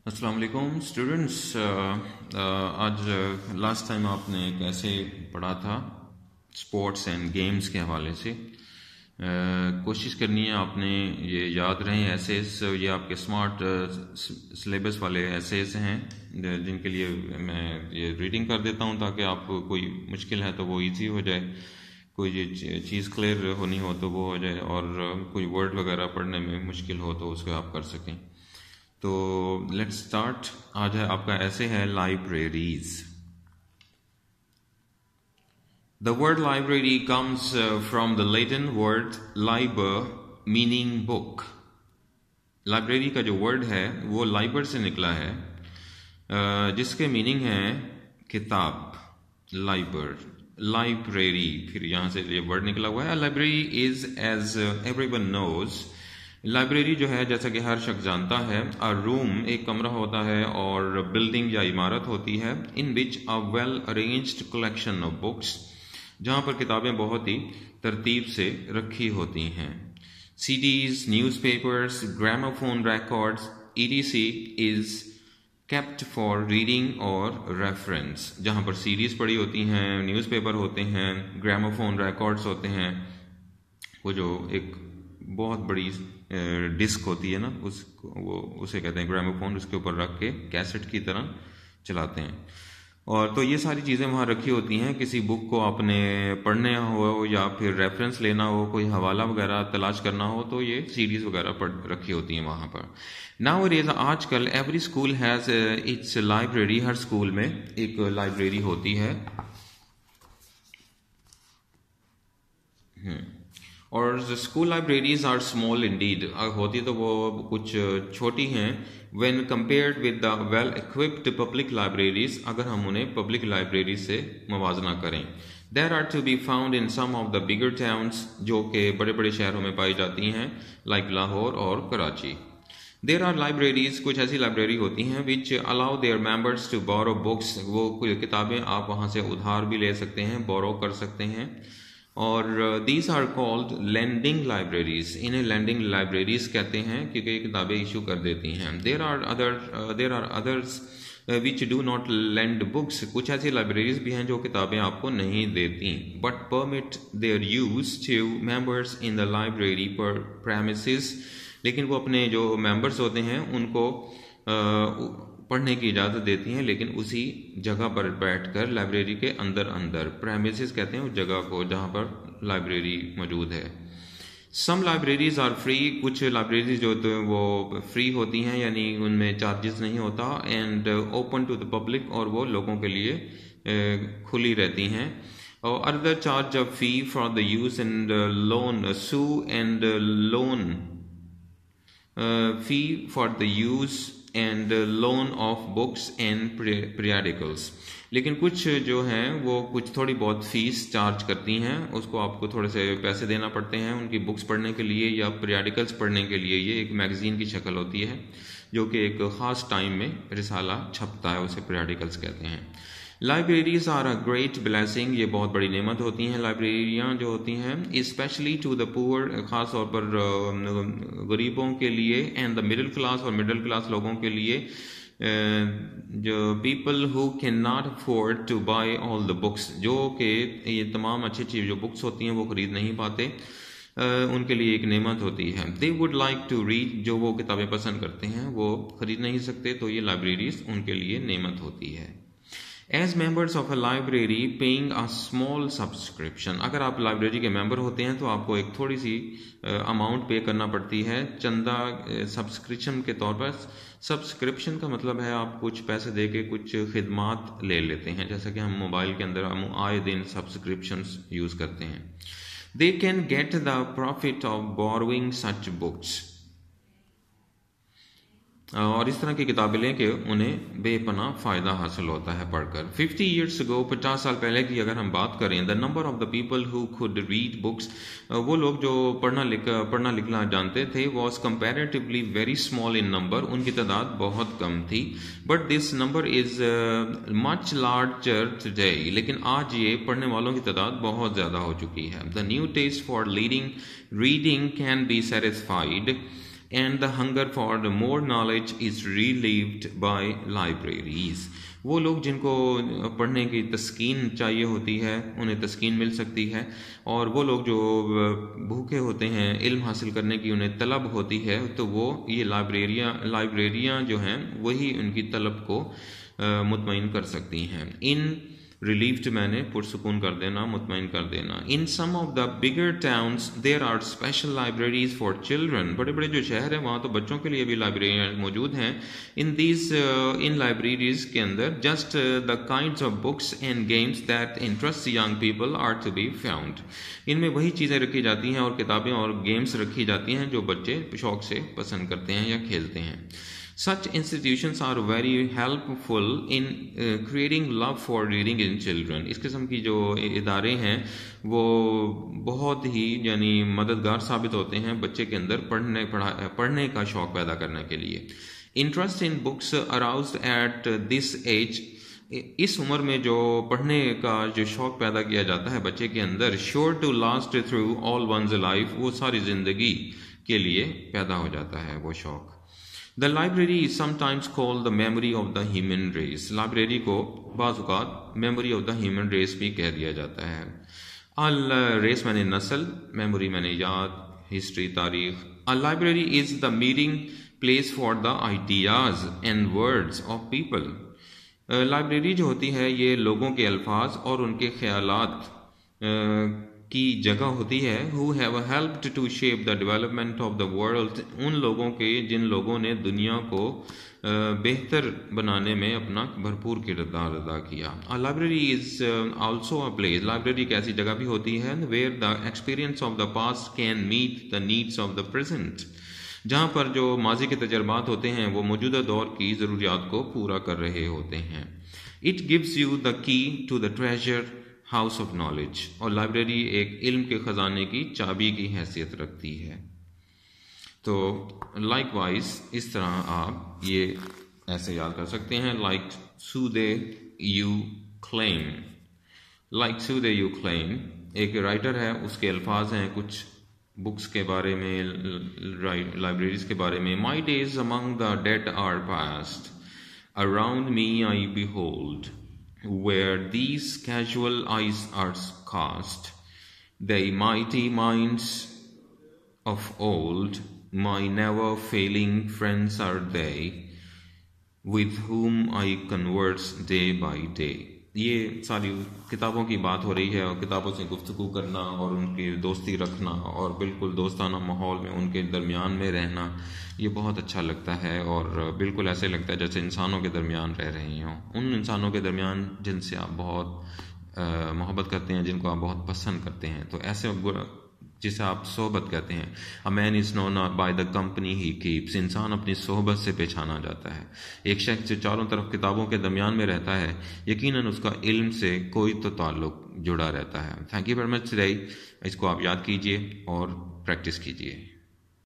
السلام علیکم اسٹوڈنٹس. آج لاسٹ ٹائم آپ نے ایک ایسے پڑھا تھا اسپورٹس اینڈ گیمز کے حوالے سے. کوشش کرنی ہے آپ نے یہ یاد رہیں ایسیز. یہ آپ کے اسمارٹ سلیبس والے ایسیز ہیں جن کے لیے میں یہ ریڈنگ کر دیتا ہوں تاکہ آپ کو کوئی مشکل ہے تو وہ ایزی ہو جائے, کوئی یہ چیز کلیئر ہونی ہو تو وہ ہو جائے, اور کوئی ورڈ وغیرہ پڑھنے میں مشکل ہو تو اس کو آپ کر سکیں. تو لیٹس اسٹارٹ. آج ہے آپ کا ایسے ہے libraries. The word library comes from the Latin word liber meaning book. Library کا جو ورڈ ہے وہ لائبر سے نکلا ہے جس کے میننگ ہے کتاب. لائبر لائبریری, پھر یہاں سے یہ ورڈ نکلا ہوا ہے. Library is as every one knows, library جو ہے جیسا کہ ہر شخص جانتا ہے, روم ایک کمرہ ہوتا ہے اور بلڈنگ یا عمارت ہوتی ہے in which a well arranged collection of books, جہاں پر کتابیں بہت ہی ترتیب سے رکھی ہوتی ہیں. CDs, newspapers, gramophone records etc is kept for reading اور ریفرنس. جہاں پر سیڈیز پڑی ہوتی ہیں, نیوز پیپر ہوتے ہیں, گراموفون ریکارڈز ہوتے ہیں, وہ جو ایک بہت بڑی ڈسک ہوتی ہے نا, اسے کہتے ہیں گراموفون, اس کے اوپر رکھ کے کیسٹ کی طرح چلاتے ہیں. اور تو یہ ساری چیزیں وہاں رکھی ہوتی ہیں. کسی بک کو آپ نے پڑھنا ہو یا پھر ریفرنس لینا ہو, کوئی حوالہ وغیرہ تلاش کرنا ہو تو یہ سیڈیز وغیرہ رکھی ہوتی ہیں وہاں پر. ناؤ اٹ از, آج کل every school has its library. ہر اسکول میں ایک لائبریری ہوتی ہے. اور school libraries are small indeed, ہوتی تو وہ کچھ چھوٹی ہیں when compared with the well equipped public libraries, اگر ہم انہیں پبلک لائبریری سے موازنہ کریں. There are to be found in some of the bigger towns, جو کہ بڑے بڑے شہروں میں پائی جاتی ہیں, لائک لاہور اور کراچی. دیر آر لائبریریز, کچھ ایسی لائبریری ہوتی ہیں which allow their members to borrow books, وہ کوئی کتابیں آپ وہاں سے ادھار بھی لے سکتے ہیں, بورو کر سکتے ہیں. اور these are called lending libraries, انہیں لینڈنگ لائبریریز کہتے ہیں کیونکہ یہ کتابیں ایشو کر دیتی ہیں. There are others which do not lend books, کچھ ایسی لائبریریز بھی ہیں جو کتابیں آپ کو نہیں دیتی, but permit their use to members in the library پر پریمیسز, لیکن وہ اپنے جو ممبرس ہوتے ہیں ان کو پڑھنے کی اجازت دیتی ہیں, لیکن اسی جگہ پر بیٹھ کر لائبریری کے اندر. پریمیسز کہتے ہیں اس جگہ کو جہاں پر لائبریری موجود ہے. سم لائبریریز آر فری, کچھ لائبریریز جو ہوتے ہیں وہ فری ہوتی ہیں, یعنی ان میں چارجز نہیں ہوتا. And open to the public, اور وہ لوگوں کے لیے کھلی رہتی ہیں. اور other charge of fee for the use and loan so and loan fee for the use and loan of books and periodicals, لیکن کچھ جو ہیں وہ کچھ تھوڑی بہت فیس چارج کرتی ہیں, اس کو آپ کو تھوڑے سے پیسے دینا پڑتے ہیں ان کی بکس پڑھنے کے لیے یا پیریڈیکلس پڑھنے کے لیے. یہ ایک میگزین کی شکل ہوتی ہے جو کہ ایک خاص ٹائم میں رسالہ چھپتا ہے, اسے پیریڈیکلس کہتے ہیں. Libraries are a great blessing, یہ بہت بڑی نعمت ہوتی ہیں لائبریریاں جو ہوتی ہیں, اسپیشلی ٹو دا پور, خاص طور پر غریبوں کے لیے, اینڈ دا مڈل کلاس, اور مڈل کلاس لوگوں کے لیے, جو people who can not afford to buy all the books, جو کہ یہ تمام اچھی اچھی جو بکس ہوتی ہیں وہ خرید نہیں پاتے, ان کے لیے ایک نعمت ہوتی ہے. They would like to read, جو وہ کتابیں پسند کرتے ہیں وہ خرید نہیں سکتے, تو یہ لائبریریز ان کے لیے نعمت ہوتی ہے. As members of a library paying a small subscription, اگر آپ لائبریری کے ممبر ہوتے ہیں تو آپ کو ایک تھوڑی سی اماؤنٹ پے کرنا پڑتی ہے, چندہ سبسکرپشن کے طور پر. سبسکرپشن کا مطلب ہے آپ کچھ پیسے دے کے کچھ خدمات لے لیتے ہیں, جیسا کہ ہم موبائل کے اندر ہم آئے دن سبسکرپشنز یوز کرتے ہیں. They can get the profit of borrowing such books, اور اس طرح کی کتابیں لیں کہ انہیں بے پناہ فائدہ حاصل ہوتا ہے پڑھ کر. 50 years ago, 50 سال پہلے کی اگر ہم بات کریں, the number of the people who could read books, وہ لوگ جو پڑھنا لکھنا جانتے تھے, was comparatively very small in number, ان کی تعداد بہت کم تھی. But this number is much larger today, لیکن آج یہ پڑھنے والوں کی تعداد بہت زیادہ ہو چکی ہے. The new test for reading can be satisfied and the hunger for the more knowledge is relieved by libraries. وہ لوگ جن کو پڑھنے کی تسکین چاہیے ہوتی ہے انہیں تسکین مل سکتی ہے، اور وہ لوگ جو بھوکے ہوتے ہیں علم حاصل کرنے کی انہیں طلب ہوتی ہے، تو وہ یہ لائبریریاں جو ہیں وہی ان کی طلب کو مطمئن کر سکتی ہیں. ان ریلیفڈ میں نے پرسکون کر دینا، مطمئن کر دینا. In some of the bigger towns there are special libraries for children. بڑے بڑے جو شہر ہیں وہاں تو بچوں کے لیے بھی لائبریریاں موجود ہیں. ان لائبریریز کے اندر just the kinds of books and games that interest young people are to be found. ان میں وہی چیزیں رکھی جاتی ہیں اور کتابیں اور گیمس رکھی جاتی ہیں جو بچے شوق سے پسند کرتے ہیں یا کھیلتے ہیں. Such institutions are very helpful in creating love for reading in children. اس قسم کی جو ادارے ہیں وہ بہت ہی یعنی مددگار ثابت ہوتے ہیں بچے کے اندر پڑھنے کا شوق پیدا کرنے کے لیے. Interest in books aroused at this age. اس عمر میں جو پڑھنے کا جو شوق پیدا کیا جاتا ہے بچے کے اندر sure to last through all one's life. وہ ساری زندگی کے لیے پیدا ہو جاتا ہے وہ شوق. The library is sometimes called the memory of the human race. Library کو بعض اوقات memory of the human race بھی کہہ دیا جاتا ہے. ریس میں نے نسل، memory میں نے یاد، history تاریخ. A library is the meeting place for the ideas and words of people. Library جو ہوتی ہے یہ لوگوں کے الفاظ اور ان کے خیالات کی جگہ ہوتی ہے. who have helped to shape the development of the world. ان لوگوں کے جن لوگوں نے دنیا کو بہتر بنانے میں اپنا بھرپور کردار ادا کیا. A library is also a place. Library ایک ایسی جگہ بھی ہوتی ہے where the experience of the past can meet the needs of the present. جہاں پر جو ماضی کے تجربات ہوتے ہیں وہ موجودہ دور کی ضروریات کو پورا کر رہے ہوتے ہیں. It gives you the key to the treasure house of knowledge. اور لائبریری ایک علم کے خزانے کی چابی کی حیثیت رکھتی ہے. تو لائک وائز اس طرح آپ یہ ایسے یاد کر سکتے ہیں. لائک سودے یو کلیم. لائک سودے یو کلیم ایک رائٹر ہے، اس کے الفاظ ہیں کچھ بکس کے بارے میں، لائبریریز کے بارے میں. My days among the dead are past around me I behold where these casual eyes are cast, the mighty minds of old, my never failing friends are they, with whom I converse day by day. یہ ساری کتابوں کی بات ہو رہی ہے اور کتابوں سے گفتگو کرنا اور ان کی دوستی رکھنا اور بالکل دوستانہ ماحول میں ان کے درمیان میں رہنا یہ بہت اچھا لگتا ہے، اور بالکل ایسے لگتا ہے جیسے انسانوں کے درمیان رہ رہے ہوں. ان انسانوں کے درمیان جن سے آپ بہت محبت کرتے ہیں، جن کو آپ بہت پسند کرتے ہیں، تو ایسے جسے آپ صحبت کہتے ہیں. A man is known by the company he keeps. انسان اپنی صحبت سے پہچانا جاتا ہے. ایک شخص جو چاروں طرف کتابوں کے درمیان میں رہتا ہے یقیناً اس کا علم سے کوئی تو تعلق جڑا رہتا ہے. Thank you very much today. اس کو آپ یاد کیجئے اور پریکٹس کیجئے.